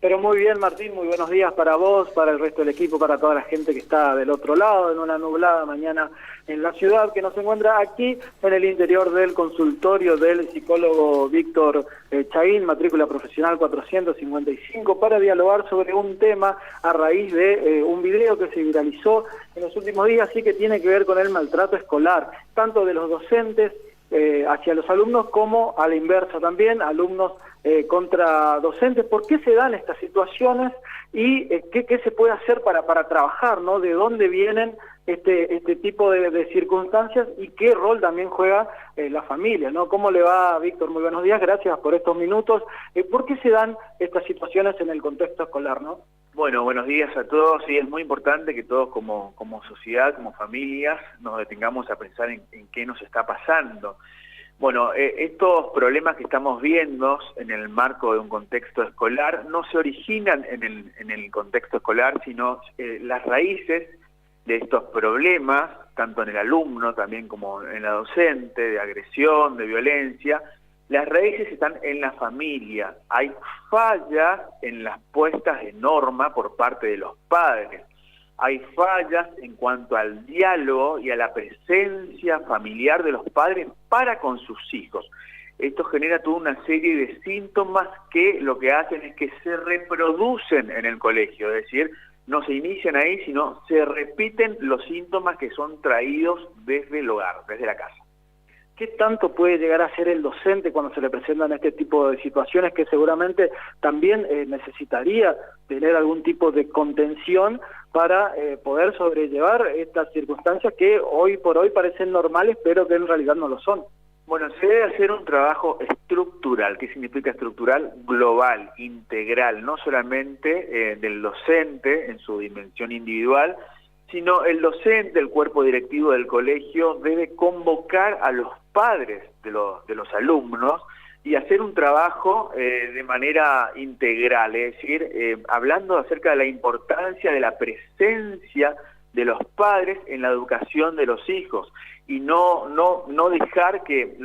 Pero muy bien, Martín, muy buenos días para vos, para el resto del equipo, para toda la gente que está del otro lado, en una nublada mañana en la ciudad, que nos encuentra aquí en el interior del consultorio del psicólogo Víctor Chaguín, matrícula profesional 455, para dialogar sobre un tema a raíz de un video que se viralizó en los últimos días y que tiene que ver con el maltrato escolar, tanto de los docentes hacia los alumnos como a la inversa también, alumnos contra docentes. ¿Por qué se dan estas situaciones y qué se puede hacer para trabajar, ¿no? ¿De dónde vienen este tipo de circunstancias y qué rol también juega la familia, ¿no? ¿Cómo le va, Víctor? Muy buenos días, gracias por estos minutos. ¿Por qué se dan estas situaciones en el contexto escolar, no? Bueno, buenos días a todos. Sí, es muy importante que todos como sociedad, como familias, nos detengamos a pensar en qué nos está pasando. Bueno, estos problemas que estamos viendo en el marco de un contexto escolar no se originan en el contexto escolar, sino las raíces de estos problemas, tanto en el alumno también como en la docente, de agresión, de violencia, las raíces están en la familia. Hay fallas en las puestas de norma por parte de los padres. Hay fallas en cuanto al diálogo y a la presencia familiar de los padres para con sus hijos. Esto genera toda una serie de síntomas que lo que hacen es que se reproducen en el colegio, es decir, no se inician ahí, sino se repiten los síntomas que son traídos desde el hogar, desde la casa. ¿Qué tanto puede llegar a ser el docente cuando se le presentan este tipo de situaciones que seguramente también necesitaría tener algún tipo de contención para poder sobrellevar estas circunstancias que hoy por hoy parecen normales, pero que en realidad no lo son? Bueno, se debe hacer un trabajo estructural. ¿Qué significa estructural? Global, integral, no solamente del docente en su dimensión individual, sino el docente, el cuerpo directivo del colegio, debe convocar a los padres de los alumnos y hacer un trabajo de manera integral, es decir, hablando acerca de la importancia de la presencia de los padres en la educación de los hijos y no dejar que,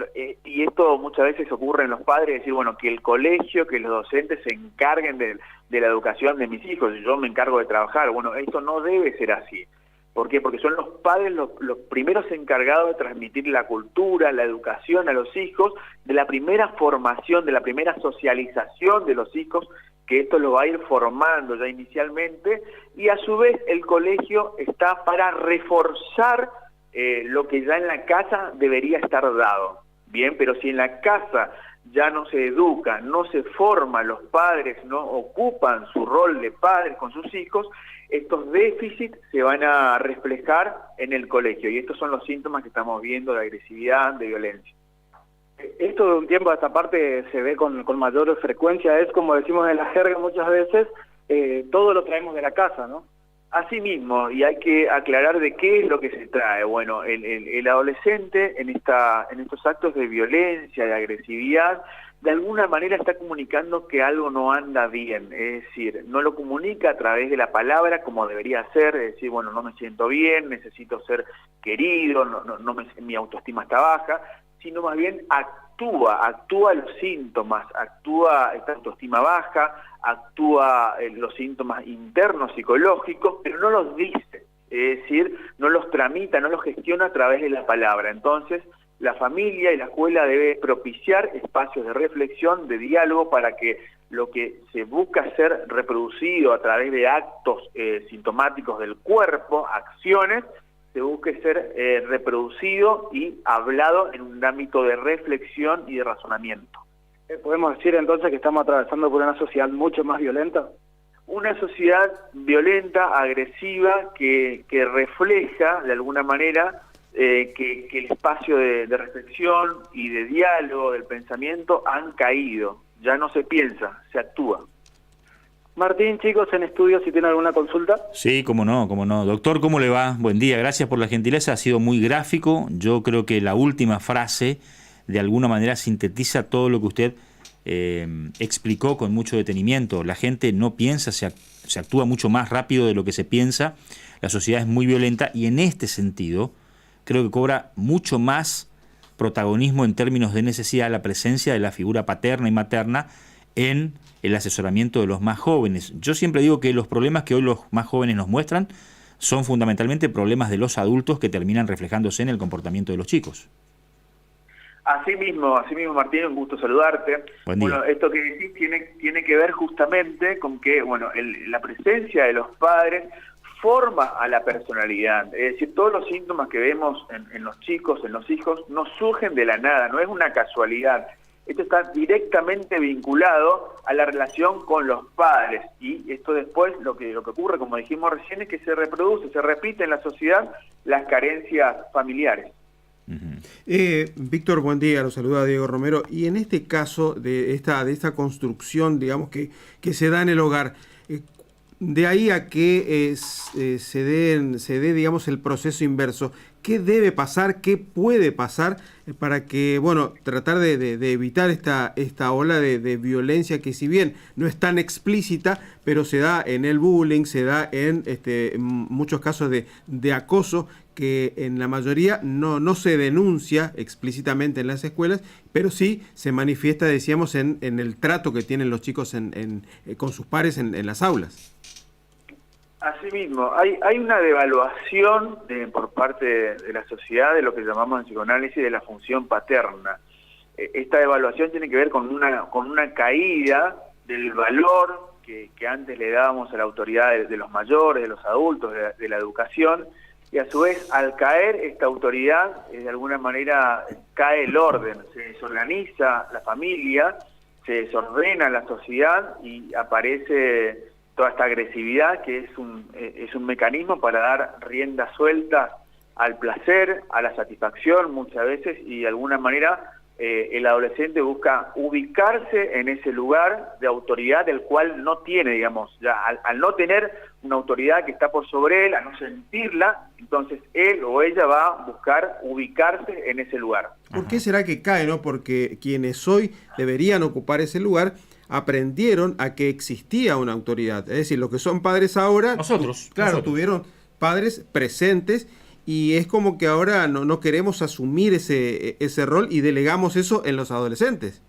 y esto muchas veces ocurre en los padres, decir, bueno, que el colegio, que los docentes se encarguen de la educación de mis hijos y yo me encargo de trabajar. Bueno, esto no debe ser así. ¿Por qué? Porque son los padres los primeros encargados de transmitir la cultura, la educación a los hijos, de la primera formación, de la primera socialización de los hijos, que esto lo va a ir formando ya inicialmente, y a su vez el colegio está para reforzar lo que ya en la casa debería estar dado. Bien, pero si en la casa ya no se educa, no se forma, los padres no ocupan su rol de padres con sus hijos, estos déficits se van a reflejar en el colegio y estos son los síntomas que estamos viendo de agresividad, de violencia. Esto de un tiempo a esta parte se ve con mayor frecuencia, es como decimos en la jerga muchas veces, todo lo traemos de la casa, ¿no? Así mismo, y hay que aclarar de qué es lo que se trae. Bueno, el adolescente en estos actos de violencia, de agresividad, de alguna manera está comunicando que algo no anda bien, es decir, no lo comunica a través de la palabra como debería ser, es decir, bueno, no me siento bien, necesito ser querido, mi autoestima está baja, sino más bien actúa los síntomas, actúa esta autoestima baja, actúa los síntomas internos psicológicos, pero no los dice, es decir, no los tramita, no los gestiona a través de la palabra. Entonces, la familia y la escuela debe propiciar espacios de reflexión, de diálogo, para que lo que se busca ser reproducido a través de actos sintomáticos del cuerpo, acciones, se busque ser reproducido y hablado en un ámbito de reflexión y de razonamiento. ¿Podemos decir entonces que estamos atravesando por una sociedad mucho más violenta? Una sociedad violenta, agresiva, que refleja de alguna manera que el espacio de reflexión y de diálogo del pensamiento han caído. Ya no se piensa, se actúa. Martín, chicos, en estudio, si tienen alguna consulta. Sí, cómo no, cómo no. Doctor, ¿cómo le va? Buen día, gracias por la gentileza, ha sido muy gráfico. Yo creo que la última frase de alguna manera sintetiza todo lo que usted explicó con mucho detenimiento. La gente no piensa, se actúa mucho más rápido de lo que se piensa, la sociedad es muy violenta y en este sentido creo que cobra mucho más protagonismo en términos de necesidad la presencia de la figura paterna y materna en el asesoramiento de los más jóvenes. Yo siempre digo que los problemas que hoy los más jóvenes nos muestran son fundamentalmente problemas de los adultos que terminan reflejándose en el comportamiento de los chicos. Así mismo Martín, un gusto saludarte. Bueno, esto que decís tiene que ver justamente con que la presencia de los padres forma a la personalidad. Es decir, todos los síntomas que vemos en los chicos, en los hijos, no surgen de la nada, no es una casualidad. Esto está directamente vinculado a la relación con los padres, y esto después lo que ocurre, como dijimos recién, es que se repite en la sociedad las carencias familiares. Víctor, buen día, lo saluda Diego Romero. Y en este caso de esta construcción, digamos, que se da en el hogar, de ahí a que se dé, digamos, el proceso inverso, ¿qué debe pasar, qué puede pasar para que, tratar de evitar esta ola de violencia que, si bien no es tan explícita, pero se da en el bullying, se da en muchos casos de acoso, que en la mayoría no se denuncia explícitamente en las escuelas, pero sí se manifiesta, decíamos, en el trato que tienen los chicos con sus pares en las aulas? Asimismo, hay una devaluación por parte de la sociedad de lo que llamamos en psicoanálisis de la función paterna. Esta devaluación tiene que ver con una caída del valor que antes le dábamos a la autoridad de los mayores, de los adultos, de la educación, y a su vez, al caer esta autoridad, de alguna manera cae el orden, se desorganiza la familia, se desordena la sociedad y aparece toda esta agresividad, que es un mecanismo para dar rienda suelta al placer, a la satisfacción muchas veces, y de alguna manera el adolescente busca ubicarse en ese lugar de autoridad del cual no tiene, digamos, ya al no tener una autoridad que está por sobre él, a no sentirla, entonces él o ella va a buscar ubicarse en ese lugar. ¿Por qué será que cae, no? Porque quienes hoy deberían ocupar ese lugar aprendieron a que existía una autoridad. Es decir, los que son padres ahora, nosotros tuvieron padres presentes, y es como que ahora no queremos asumir ese rol y delegamos eso en los adolescentes.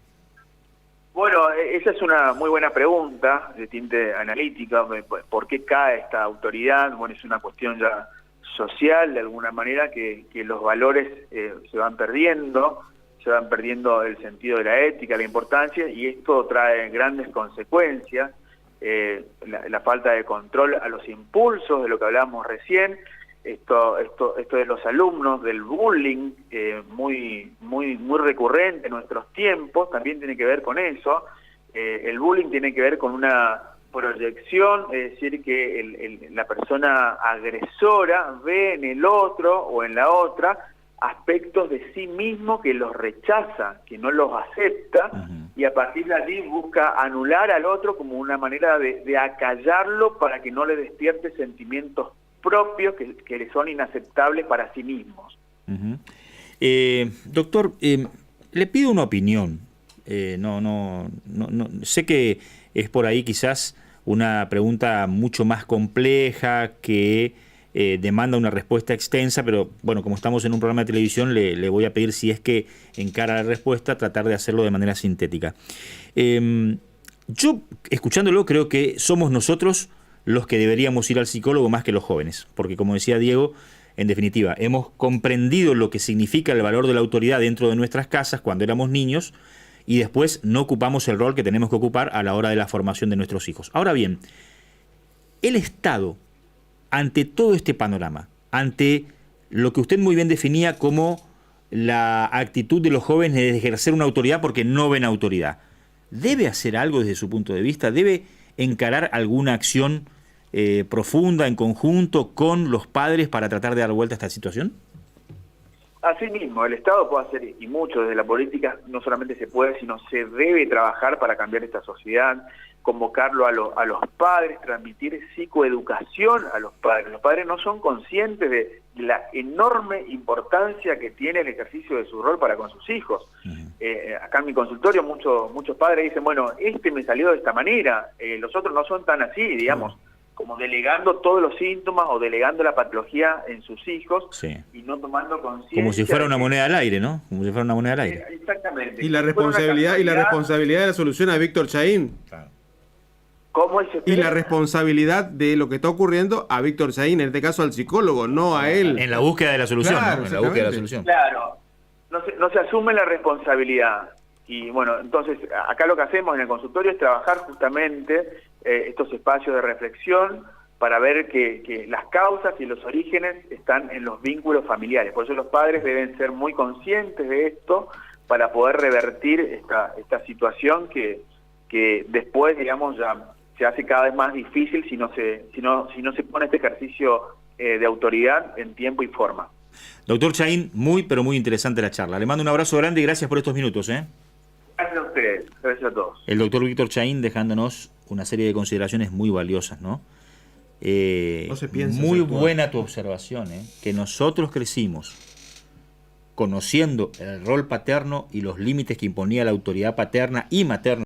Bueno, esa es una muy buena pregunta de tinte analítica. ¿Por qué cae esta autoridad? Bueno, es una cuestión ya social, de alguna manera, que los valores se van perdiendo el sentido de la ética, la importancia, y esto trae grandes consecuencias. La falta de control a los impulsos, de lo que hablábamos recién, esto de los alumnos, del bullying, muy recurrente en nuestros tiempos, también tiene que ver con eso. El bullying tiene que ver con una proyección, es decir, que la persona agresora ve en el otro o en la otra aspectos de sí mismo que los rechaza, que no los acepta, y a partir de allí busca anular al otro como una manera de acallarlo para que no le despierte sentimientos propios que le son inaceptables para sí mismos. Doctor, le pido una opinión. No, sé que es por ahí quizás una pregunta mucho más compleja que demanda una respuesta extensa, pero bueno, como estamos en un programa de televisión, le voy a pedir, si es que encara la respuesta, tratar de hacerlo de manera sintética. Yo, escuchándolo, creo que somos nosotros los que deberíamos ir al psicólogo más que los jóvenes, porque como decía Diego, en definitiva, hemos comprendido lo que significa el valor de la autoridad dentro de nuestras casas cuando éramos niños, y después no ocupamos el rol que tenemos que ocupar a la hora de la formación de nuestros hijos. Ahora bien, el Estado, ante todo este panorama, ante lo que usted muy bien definía como la actitud de los jóvenes de ejercer una autoridad porque no ven autoridad, ¿debe hacer algo desde su punto de vista? ¿Debe encarar alguna acción profunda, en conjunto con los padres, para tratar de dar vuelta a esta situación? Asimismo, el Estado puede hacer, y mucho desde la política, no solamente se puede, sino se debe trabajar para cambiar esta sociedad, convocarlo a los padres, transmitir psicoeducación a los padres. Los padres no son conscientes de la enorme importancia que tiene el ejercicio de su rol para con sus hijos. Acá en mi consultorio muchos padres dicen, bueno, me salió de esta manera, los otros no son tan así, digamos. como delegando todos los síntomas o delegando la patología en sus hijos, sí, y no tomando conciencia. como si fuera de una que- moneda al aire, ¿no? Como si fuera una moneda al aire. Exactamente. Y la Como si fuera una responsabilidad de la solución a Víctor Chaín. Claro. ¿Cómo es Y la responsabilidad de lo que está ocurriendo a Víctor Chaín, en este caso al psicólogo, no a él. En la búsqueda de la solución, Claro, ¿no? En la búsqueda de la exactamente. solución. Claro, no se asume la responsabilidad. Y bueno, entonces acá lo que hacemos en el consultorio es trabajar justamente estos espacios de reflexión para ver que las causas y los orígenes están en los vínculos familiares. Por eso los padres deben ser muy conscientes de esto para poder revertir esta situación que después, digamos, ya se hace cada vez más difícil si no se pone este ejercicio de autoridad en tiempo y forma. Doctor Chaín, muy pero muy interesante la charla. Le mando un abrazo grande y gracias por estos minutos. Gracias a ustedes, gracias a todos. El doctor Víctor Chaín dejándonos una serie de consideraciones muy valiosas, ¿no? No se piensa Muy ser buena tu observación, que nosotros crecimos conociendo el rol paterno y los límites que imponía la autoridad paterna y materna